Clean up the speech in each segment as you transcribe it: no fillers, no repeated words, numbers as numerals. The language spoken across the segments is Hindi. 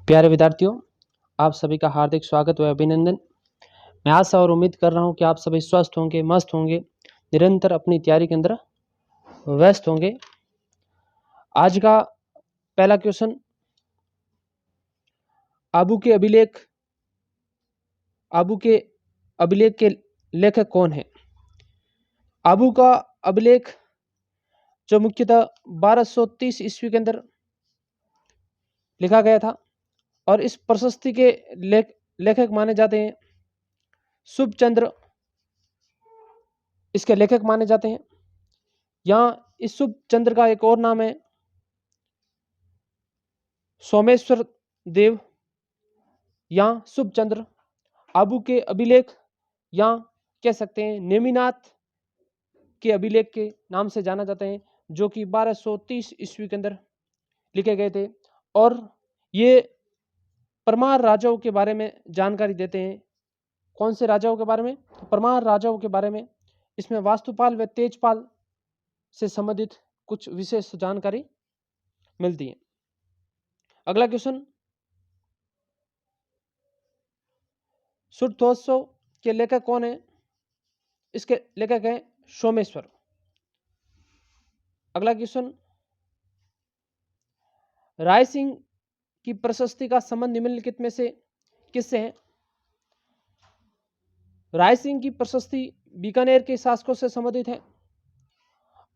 प्यारे विद्यार्थियों, आप सभी का हार्दिक स्वागत व अभिनंदन। मैं आशा और उम्मीद कर रहा हूं कि आप सभी स्वस्थ होंगे, मस्त होंगे, निरंतर अपनी तैयारी के अंदर व्यस्त होंगे। आज का पहला क्वेश्चन, आबू के अभिलेख के लेखक कौन है? आबू का अभिलेख जो मुख्यतः 1230 ईस्वी के अंदर लिखा गया था और इस प्रशस्ति के लेखक माने जाते हैं शुभचंद्र, इसके लेखक माने जाते हैं। यहाँ इस शुभचंद्र का एक और नाम है सोमेश्वर देव या शुभचंद्र। आबू के अभिलेख या कह सकते हैं नेमिनाथ के अभिलेख के नाम से जाना जाता है, जो कि 1230 ईस्वी के अंदर लिखे गए थे। और ये परमार राजाओं के बारे में जानकारी देते हैं। कौन से राजाओं के बारे में? परमार राजाओं के बारे में। इसमें वास्तुपाल व तेजपाल से संबंधित कुछ विशेष जानकारी मिलती है। अगला क्वेश्चन, शुद्धोत्सव के लेखक कौन है? इसके लेखक है सोमेश्वर। अगला क्वेश्चन, राय सिंह की प्रशस्ति का संबंध निम्नलिखित में से किससे है? राय सिंह की प्रशस्ति बीकानेर के शासकों से संबंधित है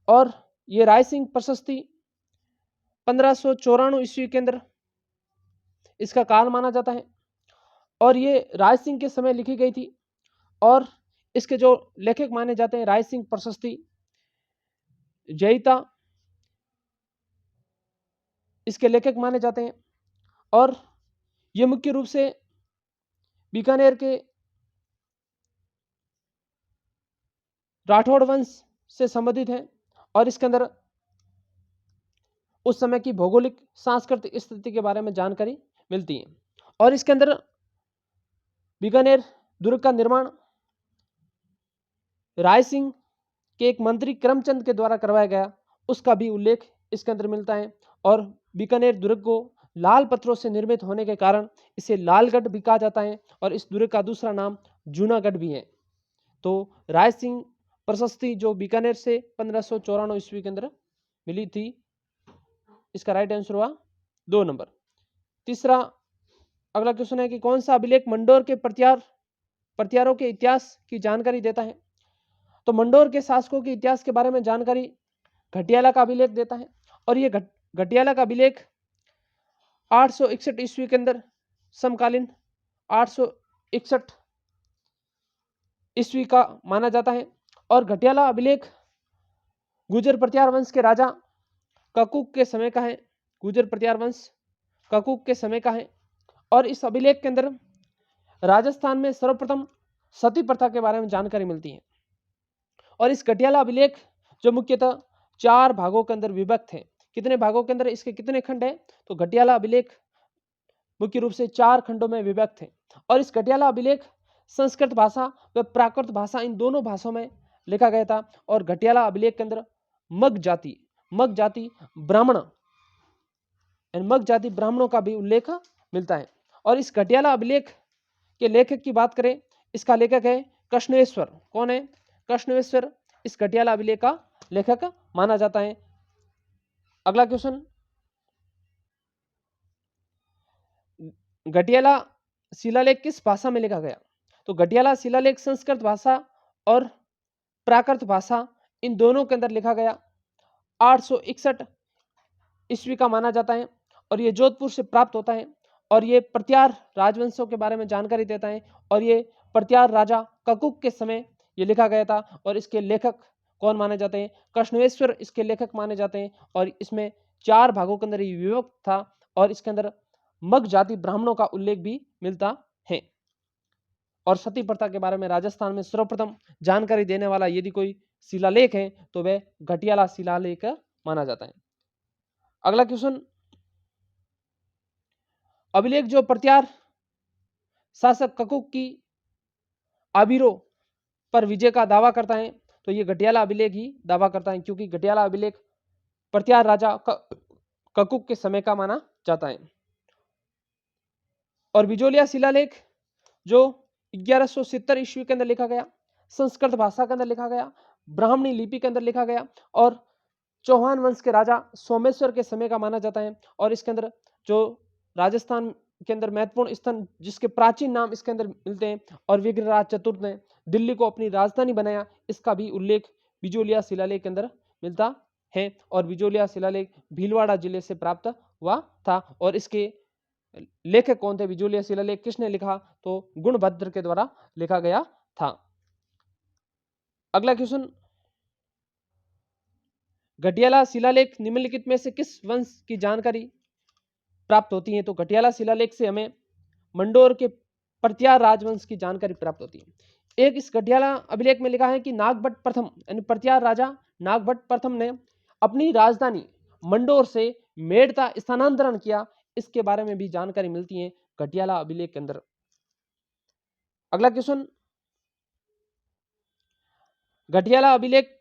और ये राय सिंह प्रशस्ति 1594 ईस्वी के अंदर इसका काल माना जाता है और ये राय सिंह के समय लिखी गई थी। और इसके जो लेखक माने जाते हैं राय सिंह प्रशस्ति जयिता, इसके लेखक माने जाते हैं। और ये मुख्य रूप से बीकानेर के राठौड़ वंश से संबंधित है और इसके अंदर उस समय की भौगोलिक सांस्कृतिक स्थिति के बारे में जानकारी मिलती है। और इसके अंदर बीकानेर दुर्ग का निर्माण राय सिंह के एक मंत्री करमचंद के द्वारा करवाया गया, उसका भी उल्लेख इसके अंदर मिलता है। और बीकानेर दुर्ग को लाल पत्थरों से निर्मित होने के कारण इसे लालगढ़ भी कहा जाता है और इस दुर्ग का दूसरा नाम जूनागढ़ भी है। तो राय सिंह प्रशस्ति जो बीकानेर से 1594 ईस्वी के अंदर मिली थी, इसका राइट आंसर हुआ 2 नंबर। तीसरा अगला क्वेश्चन है कि कौन सा अभिलेख मंडोर के प्रत्यारों के इतिहास की जानकारी देता है? तो मंडोर के शासकों के इतिहास के बारे में जानकारी घटियाला का अभिलेख देता है और ये घटियाला का अभिलेख 861 ईस्वी के अंदर समकालीन 861 ईस्वी का माना जाता है। और घटियाला अभिलेख गुर्जर प्रत्यार वंश के राजा ककुक के समय का है। गुर्जर प्रत्यार वंश ककुक के समय का है और इस अभिलेख के अंदर राजस्थान में सर्वप्रथम सती प्रथा के बारे में जानकारी मिलती है। और इस घटियाला अभिलेख जो मुख्यतः 4 भागों के अंदर विभक्त है। कितने भागों के अंदर इसके कितने खंड है? तो घटियाला अभिलेख मुख्य रूप से 4 खंडों में विभक्त है और इस घटियाला अभिलेख संस्कृत भाषा व प्राकृत भाषा इन दोनों भाषाओं में लिखा गया था। और घटियाला अभिलेख के अंदर मग जाति ब्राह्मणों का भी उल्लेख मिलता है। और इस घटियाला अभिलेख के लेखक की बात करें, इसका लेखक है कृष्णेश्वर। कौन है? कृष्णेश्वर इस घटियाला अभिलेख का लेखक माना जाता है। अगला क्वेश्चन, घटियाला शिलालेख किस भाषा में लिखा गया? तो घटियाला शिलालेख संस्कृत भाषा और प्राकृत भाषा इन दोनों के अंदर लिखा गया। 861 ईस्वी का माना जाता है और ये जोधपुर से प्राप्त होता है और ये प्रत्यार राजवंशों के बारे में जानकारी देता है। और ये प्रत्यार राजा ककुक के समय ये लिखा गया था और इसके लेखक कौन माने जाते हैं? कृष्णेश्वर इसके लेखक माने जाते हैं। और इसमें 4 भागों के अंदर ये विभक्त था और इसके अंदर मग जाति ब्राह्मणों का उल्लेख भी मिलता है। और सती प्रथा के बारे में राजस्थान में सर्वप्रथम जानकारी देने वाला यदि कोई शिलालेख है तो वह घटियाला शिलालेख माना जाता है। अगला क्वेश्चन, अभिलेख जो प्रत्यार शासक ककुक की आबिरों पर विजय का दावा करता है, तो ये घटियाला अभिलेख ही दावा करता है, क्योंकि घटियाला अभिलेख प्रत्यार राजा ककुक के समय का माना जाता है। और बिजोलिया शिलालेख जो 1170 ईस्वी के अंदर लिखा गया, संस्कृत भाषा के अंदर लिखा गया, ब्राह्मणी लिपि के अंदर लिखा गया और चौहान वंश के राजा सोमेश्वर के समय का माना जाता है। और इसके अंदर जो राजस्थान के अंदर महत्वपूर्ण स्थान जिसके प्राचीन नाम इसके अंदर मिलते हैं और विग्रहराज चतुर्थ ने दिल्ली को अपनी राजधानी बनाया, इसका भी उल्लेख बिजोलिया शिलालेख के अंदर मिलता है। और बिजोलिया शिलालेख भीलवाड़ा जिले से प्राप्त हुआ था। और इसके लेखक कौन थे? बिजोलिया शिलालेख किसने लिखा? तो गुणभद्र के द्वारा लिखा गया था। अगला क्वेश्चन, घटियाला शिलालेख निम्नलिखित में से किस वंश की जानकारी प्राप्त होती है? तो घटियाला शिलालेख से हमें मंडोर के प्रत्यार राजवंश की जानकारी प्राप्त होती है। एक इस घटियाला अभिलेख में लिखा है कि नागभट्ट प्रथम यानी प्रत्यार राजा नागभट्ट प्रथम ने अपनी राजधानी मंडोर से मेड़ता स्थानांतरण किया, इसके बारे में भी जानकारी मिलती है घटियाला अभिलेख के अंदर। अगला क्वेश्चन, घटियाला अभिलेख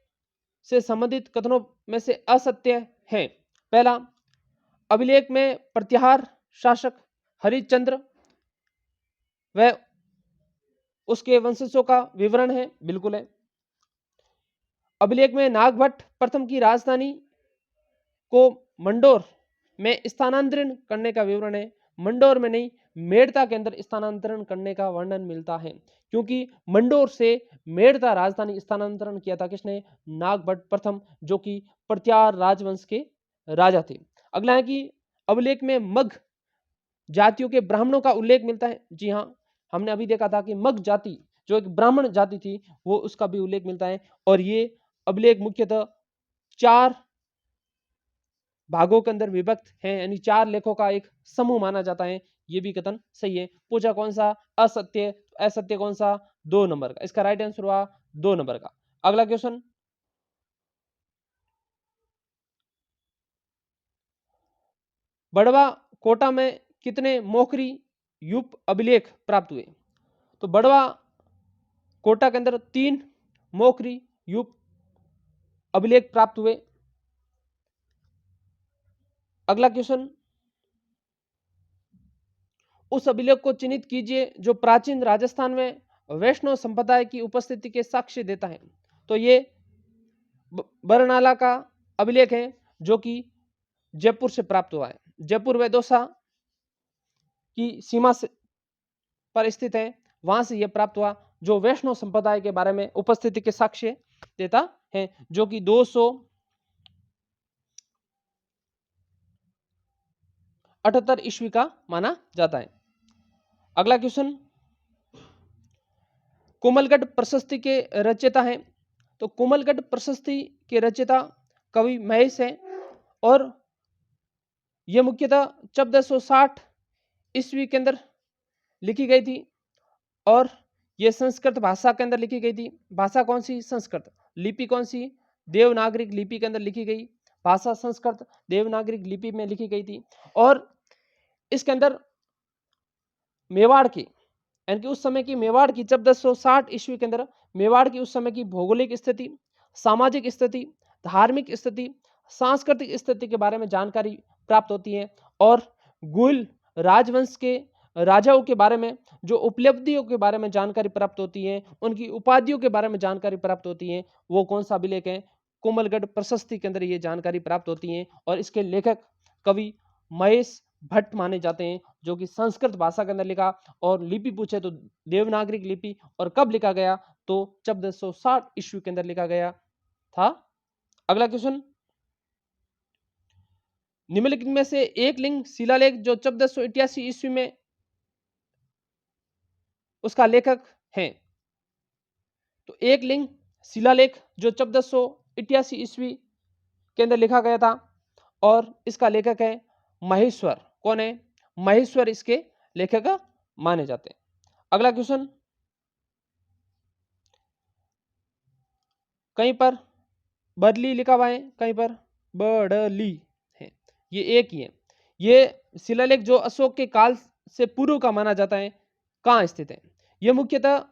से संबंधित कथनों में से असत्य है। पहला, अभिलेख में प्रत्याहार शासक हरिश्चंद्र व उसके वंशजों का विवरण है, बिल्कुल है। अभिलेख में नागभट्ट प्रथम की राजधानी को मंडोर में स्थानांतरण करने का विवरण है, मंडोर में नहीं मेड़ता के अंदर स्थानांतरण करने का वर्णन मिलता है, क्योंकि मंडोर से मेड़ता राजधानी स्थानांतरण किया था किसने? नागभट्ट प्रथम, जो कि प्रत्यार राजवंश के राजा थे। अगला है कि अभिलेख में मग जातियों के ब्राह्मणों का उल्लेख मिलता है। जी हाँ, हमने अभी देखा था कि मग जाति जो एक ब्राह्मण जाति थी वो उसका भी उल्लेख मिलता है। और ये अभिलेख मुख्यतः 4 भागों के अंदर विभक्त है, यानी 4 लेखों का एक समूह माना जाता है। ये भी कथन सही है। पूछा कौन सा? असत्य। असत्य कौन सा? 2 नंबर का। इसका राइट आंसर हुआ 2 नंबर का। अगला क्वेश्चन, बड़वा कोटा में कितने मोखरी युप अभिलेख प्राप्त हुए? तो बड़वा कोटा के अंदर 3 मोखरी युप अभिलेख प्राप्त हुए। अगला क्वेश्चन, उस अभिलेख को चिन्हित कीजिए जो प्राचीन राजस्थान में वैष्णव संप्रदाय की उपस्थिति के साक्ष्य देता है। तो ये बरनाला का अभिलेख है जो कि जयपुर से प्राप्त हुआ है। जयपुर व दौसा की सीमा से पर स्थित है, वहां से यह प्राप्त हुआ, जो वैष्णव संप्रदाय के बारे में उपस्थिति के साक्ष्य देता है, जो कि 278 ईस्वी का माना जाता है। अगला क्वेश्चन, कोमलगढ़ प्रशस्ति के रचयिता हैं। तो कोमलगढ़ प्रशस्ति के रचयिता कवि महेश है और यह मुख्यतः 1460 ईस्वी के अंदर लिखी गई थी और यह संस्कृत भाषा के अंदर लिखी गई थी। भाषा कौन सी? संस्कृत। लिपि कौन सी? देवनागरिक लिपि के अंदर लिखी गई। भाषा संस्कृत, देवनागरिक लिपि में लिखी गई थी। और इसके अंदर मेवाड़ की यानी कि उस समय की मेवाड़ की 1460 ईस्वी के अंदर मेवाड़ की उस समय की भौगोलिक स्थिति, सामाजिक स्थिति, धार्मिक स्थिति, सांस्कृतिक स्थिति के बारे में जानकारी प्राप्त होती है। और गुल राजवंश के राजाओं के बारे में जो उपलब्धियों के बारे में जानकारी प्राप्त होती है, उनकी उपाधियों के बारे में जानकारी प्राप्त होती है, वो कौन सा अभिलेख है? कोमलगढ़ प्रशस्ति के अंदर ये जानकारी प्राप्त होती है। और इसके लेखक कवि महेश भट्ट माने जाते हैं, जो कि संस्कृत भाषा के अंदर लिखा। और लिपि पूछे तो देवनागरिक लिपि, और कब लिखा गया? तो 1460 ईस्वी के अंदर लिखा गया था। अगला क्वेश्चन, निम्नलिखित में से एक लिंग शिलालेख जो 1488 ईस्वी में उसका लेखक है। तो एक लिंग शिलालेख जो 1488 ईस्वी के अंदर लिखा गया था और इसका लेखक है महेश्वर। कौन है? महेश्वर इसके लेखक माने जाते हैं। अगला क्वेश्चन, कहीं पर बदली लिखा हुआ है, कहीं पर बड़ली है, ये एक ही है। ये शिलालेख जो अशोक के काल से पूर्व का माना जाता है, कहाँ स्थित है? यह मुख्यतः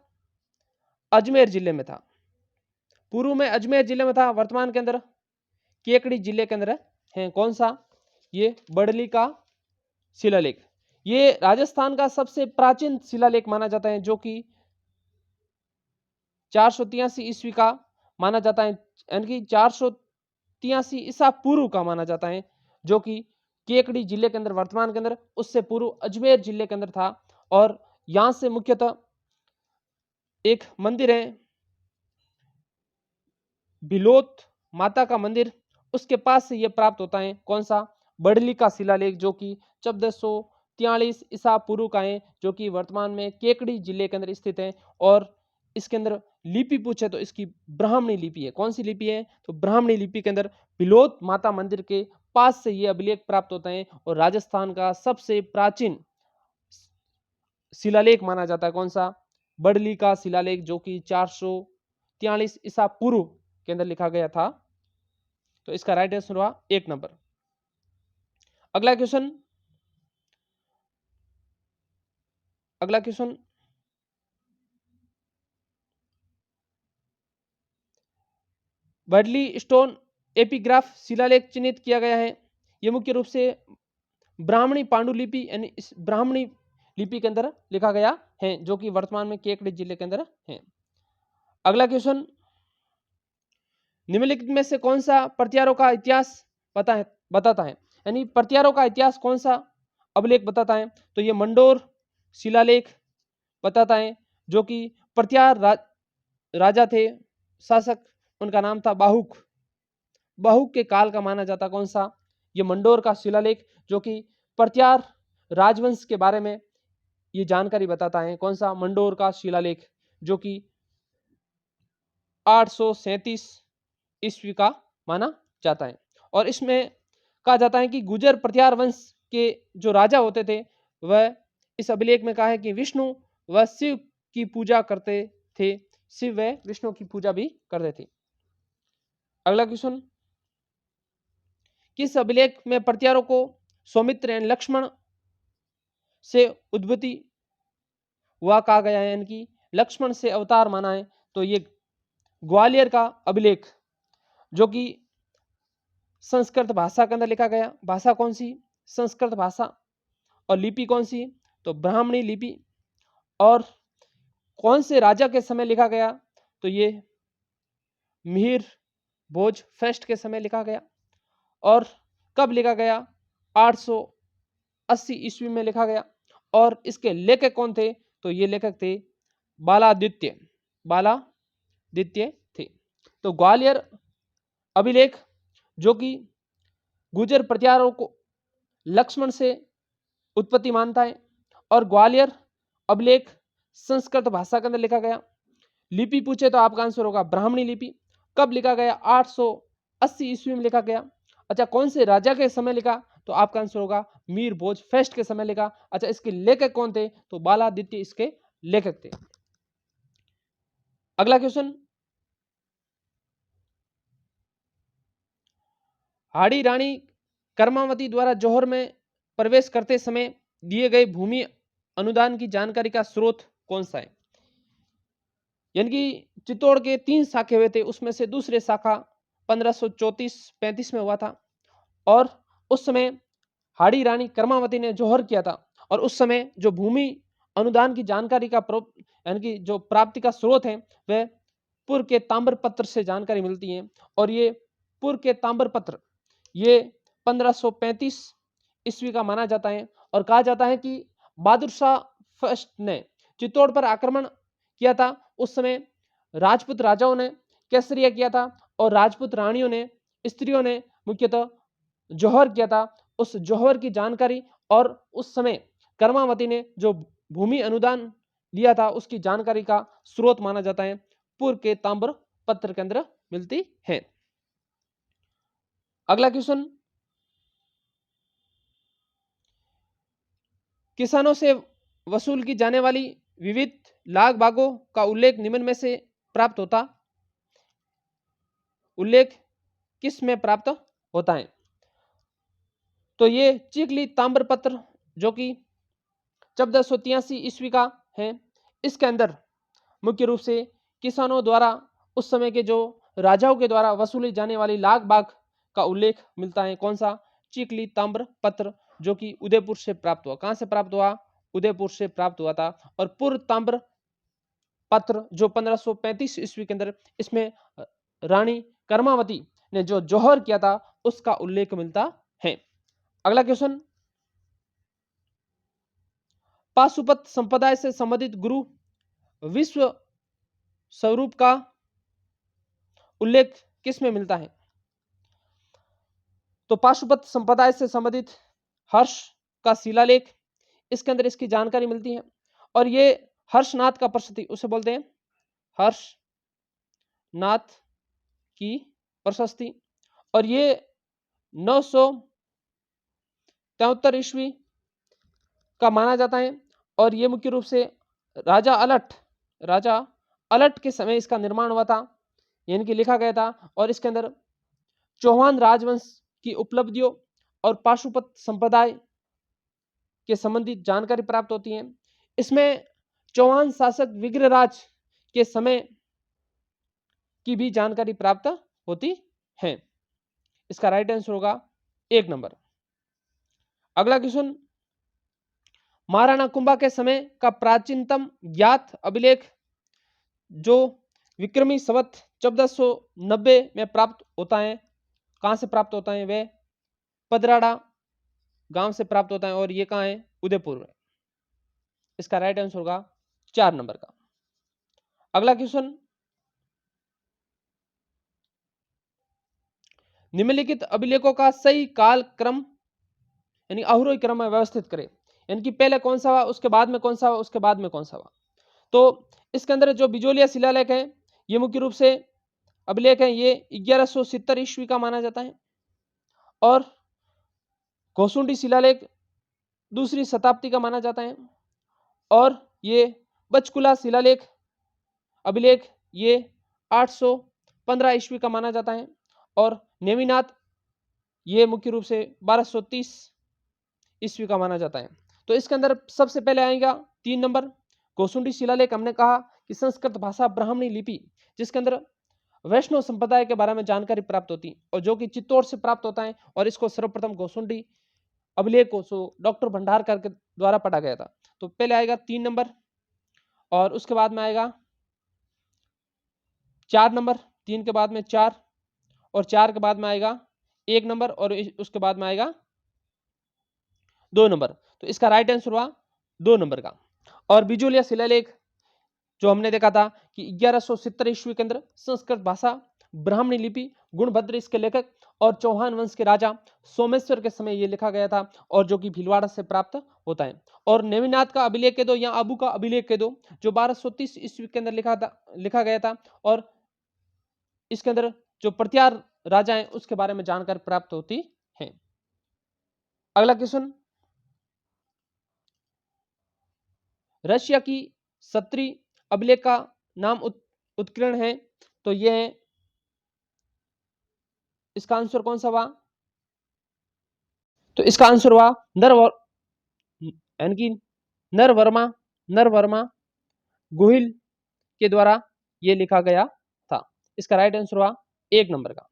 अजमेर जिले में था। पूर्व में अजमेर जिले में था, वर्तमान के अंदर केकड़ी जिले के अंदर है। कौन सा? ये बड़ली का शिलालेख। ये राजस्थान का सबसे प्राचीन शिलालेख माना जाता है, जो कि 483 ईस्वी का माना जाता है, यानी कि 483 ईसा पूर्व का माना जाता है, जो कि केकड़ी जिले के अंदर, वर्तमान के अंदर, उससे पूर्व अजमेर जिले के अंदर था। और यहां से मुख्यतः एक मंदिर है बिलोत माता का मंदिर, उसके पास से यह प्राप्त होता है। कौन सा? बड़ली का शिलालेख, जो कि 1443 ईसा पूर्व का है, जो कि वर्तमान में केकड़ी जिले के अंदर स्थित है। और इसके अंदर लिपि पूछे तो इसकी ब्राह्मणी लिपि है। कौन सी लिपि है? तो ब्राह्मणी लिपि के अंदर बिलोत माता मंदिर के पास से यह अभिलेख प्राप्त होता है और राजस्थान का सबसे प्राचीन शिलालेख माना जाता है। कौन सा? बड़ली का शिलालेख, जो कि 443 ईसा पूर्व के अंदर लिखा गया था। तो इसका राइट आंसर हुआ 1 नंबर। अगला क्वेश्चन, बर्डली स्टोन एपिग्राफ शिलालेख चिन्हित किया गया है। यह मुख्य रूप से ब्राह्मणी पांडुलिपि यानी इस ब्राह्मणी लिपि के अंदर लिखा गया है, जो कि वर्तमान में केकड़ी जिले के अंदर है। अगला क्वेश्चन, निम्नलिखित में से कौन सा प्रतिहारों का इतिहास बताता है, यानी प्रतिहारों का इतिहास कौन सा अभिलेख बताता है? तो ये मंडोर शिलालेख बताता है, जो कि प्रतिहार राजा थे, शासक, उनका नाम था बाहुक के काल का माना जाता। कौन सा? ये मंडोर का शिलालेख, जो कि प्रतिहार राजवंश के बारे में ये जानकारी बताता है। कौन सा? मंडोर का शिलालेख, जो कि 837 ईस्वी का माना जाता है। और इसमें कहा जाता है कि गुजर प्रतिहार वंश के जो राजा होते थे, वह इस अभिलेख में कहा है कि विष्णु व शिव की पूजा करते थे, शिव व विष्णु की पूजा भी करते थे। अगला क्वेश्चन, किस अभिलेख में प्रतिहारों को सौमित्र एवं लक्ष्मण से उद्भूति हुआ कहा गया है, यानी कि लक्ष्मण से अवतार माना है? तो ये ग्वालियर का अभिलेख, जो कि संस्कृत भाषा के अंदर लिखा गया। भाषा कौन सी? संस्कृत भाषा। और लिपि कौन सी? तो ब्राह्मणी लिपि। और कौन से राजा के समय लिखा गया? तो ये मिहिर भोज फेस्ट के समय लिखा गया। और कब लिखा गया? 880 ईस्वी में लिखा गया। और इसके लेखक कौन थे? तो ये लेखक थे बालादित्य थे। तो ग्वालियर अभिलेख, जो कि गुजर प्रतिहारों को लक्ष्मण से उत्पत्ति मानता है, और ग्वालियर अभिलेख संस्कृत भाषा के अंदर लिखा गया। लिपि पूछे तो आपका आंसर होगा ब्राह्मणी लिपि। कब लिखा गया? 880 ईस्वी में लिखा गया। अच्छा, कौन से राजा के समय लिखा? तो आपका आंसर होगा मीर भोज फेस्ट के समय लिखा। अच्छा, इसके लेखक कौन थे? तो बालादित्य इसके लेखक थे। अगला क्वेश्चन, हाड़ी रानी कर्मावती द्वारा जौहर में प्रवेश करते समय दिए गए भूमि अनुदान की जानकारी का स्रोत कौन सा है? यानी कि चित्तौड़ के 3 शाखे हुए थे, उसमें से दूसरे शाखा 1534-35 में हुआ था। और उस समय हाड़ी रानी कर्मावती ने जौहर किया था। और उस समय जो भूमि अनुदान की जानकारी का यानी कि जो प्राप्ति का स्रोत है, वह पूर्व के ताम्रपत्र से जानकारी मिलती है। और ये पूर्व के ताम्रपत्र ये 1535 ईस्वी का माना जाता है। और कहा जाता है कि बहादुर शाह फर्स्ट ने चित्तौड़ पर आक्रमण किया था। उस समय राजपूत राजाओं ने केसरिया किया था और राजपूत रानियों ने, स्त्रियों ने मुख्यतः जौहर किया था। उस जौहर की जानकारी और उस समय कर्मावती ने जो भूमि अनुदान लिया था, उसकी जानकारी का स्रोत माना जाता है, पूर्व के ताम्र पत्र के अंदर मिलती है। अगला क्वेश्चन, किसानों से वसूल की जाने वाली विविध लाग बागों का उल्लेख निम्न में से प्राप्त होता उल्लेख किस में प्राप्त होता है? तो ये चिखली ताम्रपत्र, जो कि 1483 ईस्वी का है, इसके अंदर मुख्य रूप से किसानों द्वारा उस समय के जो राजाओं के द्वारा वसूली जाने वाली लाग बाग का उल्लेख मिलता है। कौन सा? चिखली ताम्रपत्र। जो कि उदयपुर से प्राप्त हुआ। कहां से प्राप्त हुआ? उदयपुर से प्राप्त हुआ था। और पूर्व ताम्र पत्र जो 1535 ईस्वी के अंदर, इसमें रानी कर्मावती ने जो जौहर किया था उसका उल्लेख मिलता है। अगला क्वेश्चन, पाशुपत संप्रदाय से संबंधित गुरु विश्व स्वरूप का उल्लेख किस में मिलता है? तो पाशुपत संप्रदाय से संबंधित हर्ष का शिलालेख, इसके अंदर इसकी जानकारी मिलती है। और ये हर्षनाथ का प्रशस्ति, उसे बोलते हैं हर्षनाथ की प्रशस्ति। और ये 973 ईस्वी का माना जाता है। और ये मुख्य रूप से राजा अलट के समय इसका निर्माण हुआ था, यानी कि लिखा गया था। और इसके अंदर चौहान राजवंश की उपलब्धियों और पाशुपत संप्रदाय के संबंधित जानकारी प्राप्त होती है। इसमें चौहान शासक विग्रहराज के समय की भी जानकारी प्राप्त होती है। इसका राइट आंसर होगा 1 नंबर। अगला क्वेश्चन, महाराणा कुंभा के समय का प्राचीनतम ज्ञात अभिलेख जो विक्रमी संवत 1490 में प्राप्त होता है, कहां से प्राप्त होता है? वह पदराड़ा गांव से प्राप्त होता है। और ये कहां है? उदयपुर में। इसका राइट आंसर होगा 4 नंबर का। अगला क्वेश्चन, निम्नलिखित अभिलेखों का सही काल क्रम यानी अवरोही क्रम में व्यवस्थित करें, यानी कि पहले कौन सा हुआ, उसके बाद में कौन सा हुआ, उसके बाद में कौन सा हुआ। तो इसके अंदर जो बिजोलिया शिलालेख है, ये मुख्य रूप से अभिलेख है, ये 1170 ईस्वी का माना जाता है। और घोसुंडी शिलालेख दूसरी शताब्दी का माना जाता है। और ये बचकुला शिलालेख अभिलेख ये 815 ईस्वी का माना जाता है। और नेमिनाथ ये मुख्य रूप से 1230 ईस्वी का माना जाता है। तो इसके अंदर सबसे पहले आएगा 3 नंबर घोसुंडी शिलालेख। हमने कहा कि संस्कृत भाषा ब्राह्मणी लिपि, जिसके अंदर वैष्णव संप्रदाय के बारे में जानकारी प्राप्त होती है और जो कि चित्तौड़ से प्राप्त होता है। और इसको सर्वप्रथम घोसुंडी अभिलेख को डॉक्टर भंडारकर के द्वारा पढ़ा गया था। तो पहले आएगा 3 नंबर, और उसके बाद में आएगा 4 नंबर, 3 के बाद में 4, और 4 के बाद में आएगा 1 नंबर, और उसके बाद में आएगा 2 नंबर। तो इसका राइट आंसर हुआ 2 नंबर का। और बिजोलिया शिलालेख जो हमने देखा था कि 1170 ईस्वी के अंदर संस्कृत भाषा ब्राह्मणी लिपि, गुणभद्र इसके लेखक, और चौहान वंश के राजा सोमेश्वर के समय ये लिखा गया था, और जो कि भीलवाड़ा से प्राप्त होता है। और नेमिनाथ का अभिलेख के दो या अबू का अभिलेख के दो जो 1230 ईस्वी के अंदर लिखा गया था। और इसके अंदर जो प्रत्यार राजा है उसके बारे में जानकारी प्राप्त होती है। अगला क्वेश्चन, रशिया की सत्री अभिलेख का नाम उत्कीर्ण है, तो यह है, इसका आंसर कौन सा हुआ? तो इसका आंसर हुआ नरवर्मा गोहिल के द्वारा यह लिखा गया था। इसका राइट आंसर हुआ 1 नंबर का।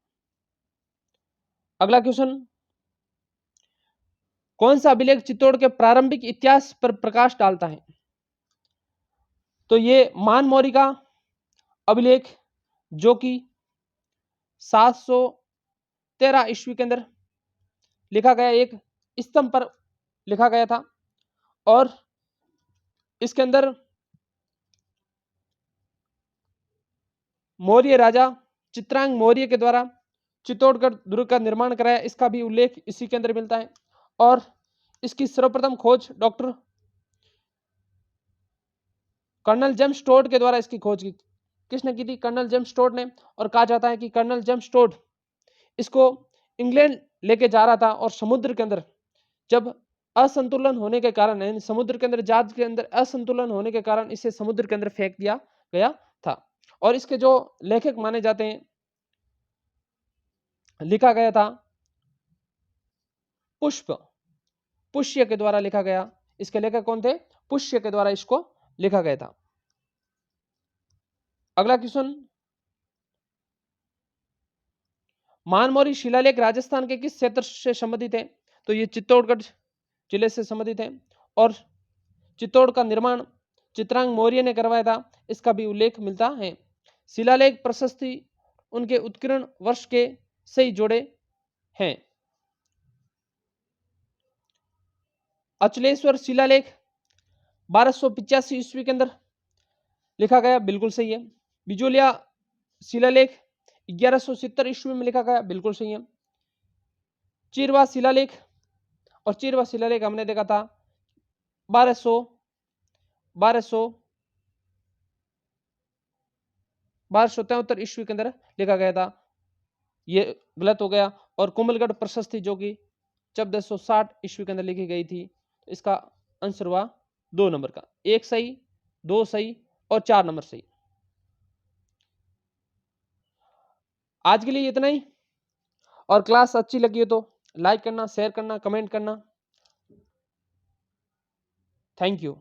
अगला क्वेश्चन, कौन सा अभिलेख चित्तौड़ के प्रारंभिक इतिहास पर प्रकाश डालता है? तो ये मानमौरी का अभिलेख जो कि 713 ईस्वी के अंदर लिखा गया, एक स्तंभ पर लिखा गया था। और इसके अंदर मौर्य राजा चित्रांग मौर्य के द्वारा चित्तौड़गढ़ दुर्ग का निर्माण कराया, इसका भी उल्लेख इसी के अंदर मिलता है। और इसकी सर्वप्रथम खोज डॉक्टर कर्नल जेम्स टोड के द्वारा इसकी खोज की। किसने की थी? कर्नल जेम्स टोड ने। और कहा जाता है कि कर्नल जेम्स टोड इसको इंग्लैंड लेके जा रहा था, और समुद्र के अंदर जब असंतुलन होने के कारण, समुद्र के अंदर जहाज के अंदर असंतुलन होने के कारण इसे समुद्र के अंदर फेंक दिया गया था। और इसके जो लेखक माने जाते हैं, लिखा गया था पुष्य के द्वारा लिखा गया। इसके लेखक कौन थे? पुष्य के द्वारा इसको लिखा गया था। अगला क्वेश्चन, मानमौरी शिलालेख राजस्थान के किस क्षेत्र से संबंधित है? तो ये चित्तौड़गढ़ जिले से संबंधित है। और चित्तौड़ का निर्माण चित्रांग मौर्य ने करवाया था, इसका भी उल्लेख मिलता है। शिलालेख प्रशस्ति उनके उत्कीर्ण वर्ष के सही जोड़े हैं। अचलेश्वर शिलालेख 1285 ईस्वी के अंदर लिखा गया, बिल्कुल सही है। बिजोलिया शिलालेख 1170 ईस्वी में लिखा गया, बिल्कुल सही है। चिरवा शिलालेख, और चिरवा शिलालेख हमने देखा था 1273 ईस्वी के अंदर लिखा गया था, ये गलत हो गया। और कुंभलगढ़ प्रशस्ति जो कि 1460 ईस्वी के अंदर लिखी गई थी, इसका आंसर हुआ 2 नंबर का, 1 सही, 2 सही और 4 नंबर सही। आज के लिए इतना ही, और क्लास अच्छी लगी हो तो लाइक करना, शेयर करना, कमेंट करना। Thank you.